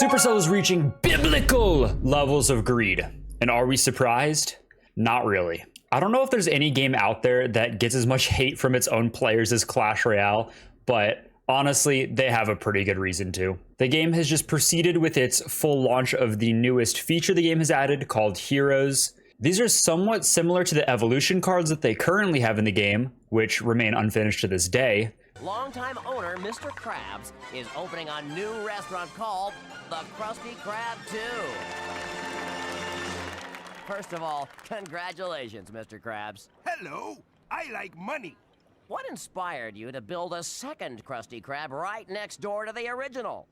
Supercell is reaching biblical levels of greed. And are we surprised? Not really. I don't know if there's any game out there that gets as much hate from its own players as Clash Royale, but honestly, they have a pretty good reason to. The game has just proceeded with its full launch of the newest feature the game has added called Heroes. These are somewhat similar to the evolution cards that they currently have in the game, which remain unfinished to this day. Longtime owner Mr. Krabs is opening a new restaurant called the Krusty Krab 2. First of all, congratulations, Mr. Krabs. Hello, I like money. What inspired you to build a second Krusty Krab right next door to the original?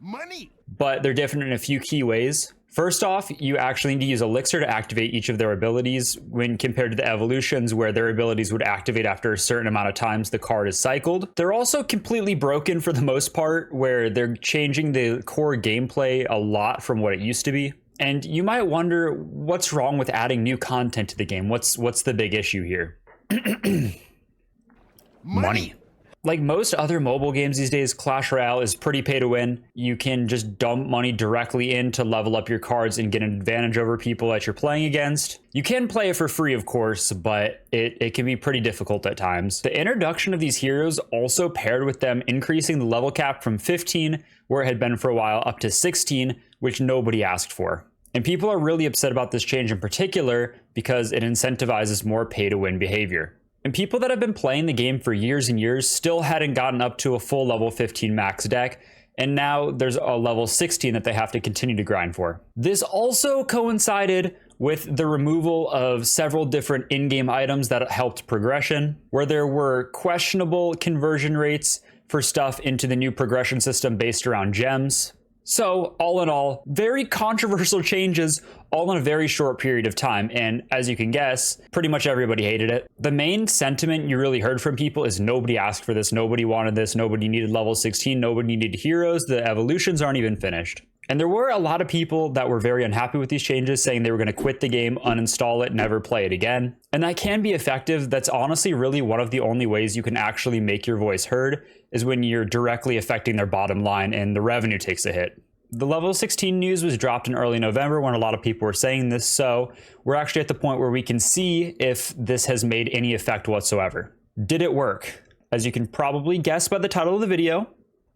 Money. But they're different in a few key ways. First off, you actually need to use Elixir to activate each of their abilities when compared to the evolutions where their abilities would activate after a certain amount of times the card is cycled. They're also completely broken for the most part, where they're changing the core gameplay a lot from what it used to be. And you might wonder what's wrong with adding new content to the game. What's the big issue here? Money. Like most other mobile games these days, Clash Royale is pretty pay to win. You can just dump money directly in to level up your cards and get an advantage over people that you're playing against. You can play it for free, of course, but it can be pretty difficult at times. The introduction of these heroes also paired with them increasing the level cap from 15, where it had been for a while, up to 16, which nobody asked for. And people are really upset about this change in particular because it incentivizes more pay to win behavior. And people that have been playing the game for years and years still hadn't gotten up to a full level 15 max deck, and now there's a level 16 that they have to continue to grind for. This also coincided with the removal of several different in-game items that helped progression, where there were questionable conversion rates for stuff into the new progression system based around gems. So, all in all, very controversial changes, all in a very short period of time, and as you can guess, pretty much everybody hated it. The main sentiment you really heard from people is nobody asked for this, nobody wanted this, nobody needed level 16, nobody needed heroes, the evolutions aren't even finished. And there were a lot of people that were very unhappy with these changes, saying they were going to quit the game, uninstall it, never play it again. And that can be effective. That's honestly really one of the only ways you can actually make your voice heard, is when you're directly affecting their bottom line and the revenue takes a hit. The level 16 news was dropped in early November when a lot of people were saying this, so we're actually at the point where we can see if this has made any effect whatsoever. Did it work? As you can probably guess by the title of the video,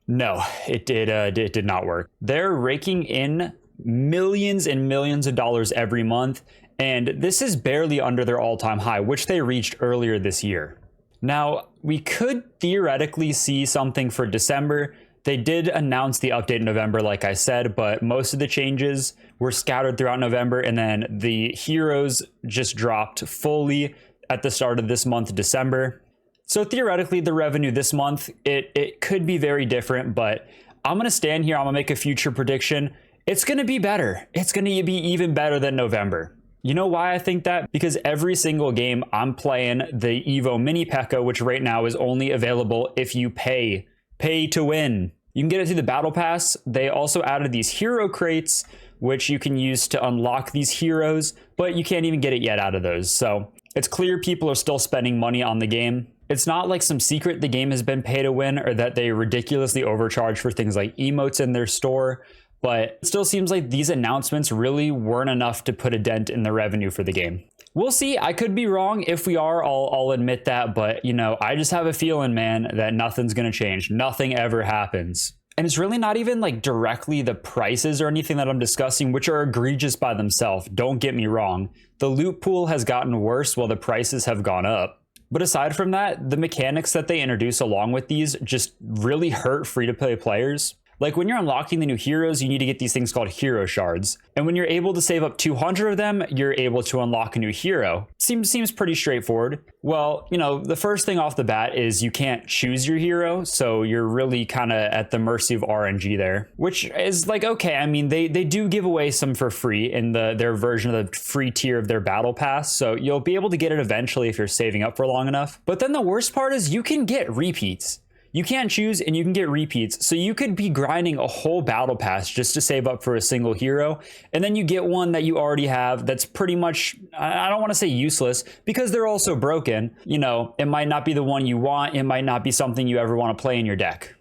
no, it did not work. They're raking in millions and millions of dollars every month, and this is barely under their all-time high, which they reached earlier this year. Now, we could theoretically see something for December. They did announce the update in November, like I said, but most of the changes were scattered throughout November, and then the heroes just dropped fully at the start of this month, December. So theoretically, the revenue this month, it could be very different, but I'm going to stand here, I'm going to make a future prediction. It's going to be better. It's going to be even better than November. You know why I think that? Because every single game I'm playing the Evo Mini P.E.K.K.A, which right now is only available if you pay to win. You can get it through the battle pass. They also added these hero crates, which you can use to unlock these heroes, but you can't even get it yet out of those. So it's clear people are still spending money on the game. It's not like some secret the game has been pay to win or that they ridiculously overcharge for things like emotes in their store, but it still seems like these announcements really weren't enough to put a dent in the revenue for the game. We'll see. I could be wrong. If we are, I'll admit that. But, you know, I just have a feeling, man, that nothing's going to change. Nothing ever happens. And it's really not even like directly the prices or anything that I'm discussing, which are egregious by themselves. Don't get me wrong. The loot pool has gotten worse while the prices have gone up. But aside from that, the mechanics that they introduce along with these just really hurt free-to-play players. Like when you're unlocking the new heroes, you need to get these things called hero shards. And when you're able to save up 200 of them, you're able to unlock a new hero. Seems pretty straightforward. Well, you know, the first thing off the bat is you can't choose your hero. So you're really kind of at the mercy of RNG there, which is like, okay, I mean, they do give away some for free in their version of the free tier of their battle pass. So you'll be able to get it eventually if you're saving up for long enough. But then the worst part is you can get repeats. You can't choose and you can get repeats. So you could be grinding a whole battle pass just to save up for a single hero. And then you get one that you already have that's pretty much, I don't want to say useless, because they're also broken. You know, it might not be the one you want. It might not be something you ever want to play in your deck.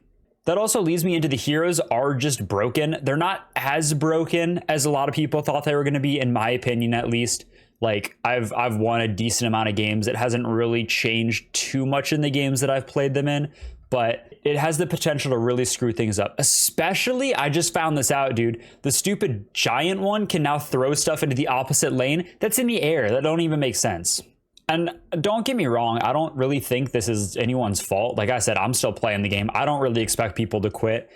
That also leads me into the heroes are just broken. They're not as broken as a lot of people thought they were going to be, in my opinion, at least. Like I've won a decent amount of games. It hasn't really changed too much in the games that I've played them in, but it has the potential to really screw things up. Especially, I just found this out, dude. The stupid giant one can now throw stuff into the opposite lane that's in the air. That don't even make sense. And don't get me wrong, I don't really think this is anyone's fault. Like I said, I'm still playing the game. I don't really expect people to quit.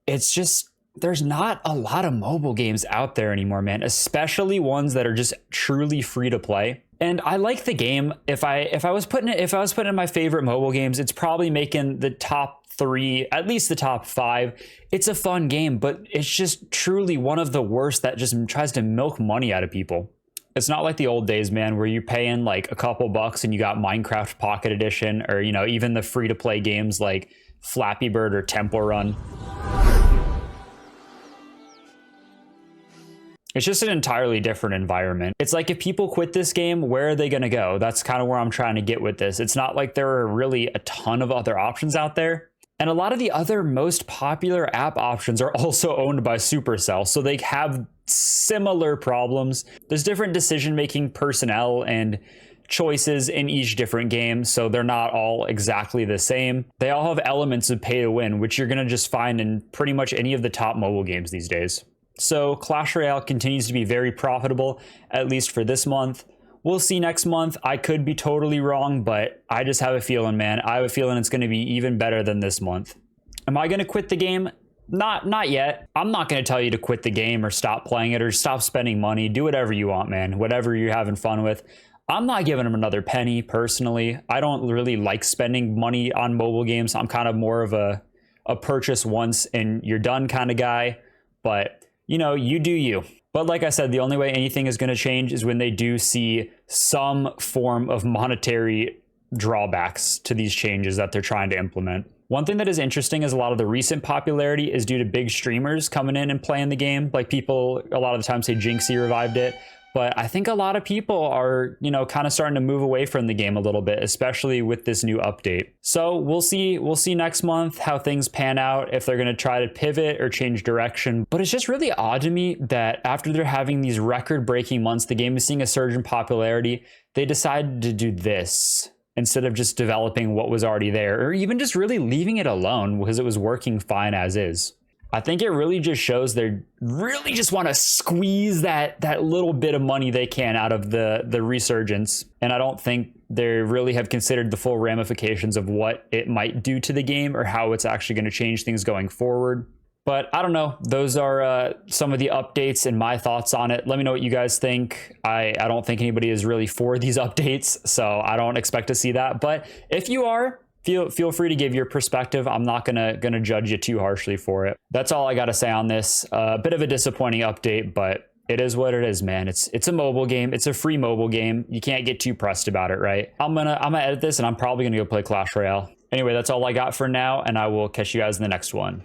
It's just, there's not a lot of mobile games out there anymore, man, especially ones that are just truly free to play. And I like the game. If I was putting in my favorite mobile games, it's probably making the top 3, at least the top 5. It's a fun game, but it's just truly one of the worst that just tries to milk money out of people. It's not like the old days, man, where you're paying like a couple bucks and you got Minecraft Pocket Edition, or, you know, even the free to play games like Flappy Bird or Temple Run. It's just an entirely different environment. It's like if people quit this game, where are they going to go? That's kind of where I'm trying to get with this. It's not like there are really a ton of other options out there. And a lot of the other most popular app options are also owned by Supercell, so they have similar problems. There's different decision-making personnel and choices in each different game, so they're not all exactly the same. They all have elements of pay to win, which you're going to just find in pretty much any of the top mobile games these days. So Clash Royale continues to be very profitable, at least for this month. We'll see next month. I could be totally wrong, but I just have a feeling, man. I have a feeling it's going to be even better than this month. Am I going to quit the game? Not yet. I'm not going to tell you to quit the game or stop playing it or stop spending money. Do whatever you want, man. Whatever you're having fun with. I'm not giving them another penny, personally. I don't really like spending money on mobile games. I'm kind of more of a purchase once and you're done kind of guy. But, you know, you do you. But like I said, the only way anything is going to change is when they do see some form of monetary drawbacks to these changes that they're trying to implement. One thing that is interesting is a lot of the recent popularity is due to big streamers coming in and playing the game. Like people a lot of the time say Jinxie revived it. But I think a lot of people are, you know, kind of starting to move away from the game a little bit, especially with this new update. So we'll see next month how things pan out, if they're going to try to pivot or change direction. But it's just really odd to me that after they're having these record-breaking months, the game is seeing a surge in popularity, they decided to do this instead of just developing what was already there, or even just really leaving it alone because it was working fine as is. I think it really just shows they really just want to squeeze that little bit of money they can out of the resurgence. And I don't think they really have considered the full ramifications of what it might do to the game or how it's actually going to change things going forward. But I don't know. Those are some of the updates and my thoughts on it. Let me know what you guys think. I don't think anybody is really for these updates, so I don't expect to see that. But if you are, feel free to give your perspective. I'm not gonna judge you too harshly for it. That's all I gotta say on this. A bit of a disappointing update, but it is what it is, man. It's a mobile game. It's a free mobile game. You can't get too pressed about it, right? I'm gonna edit this and I'm probably gonna go play Clash Royale. Anyway, that's all I got for now, and I will catch you guys in the next one.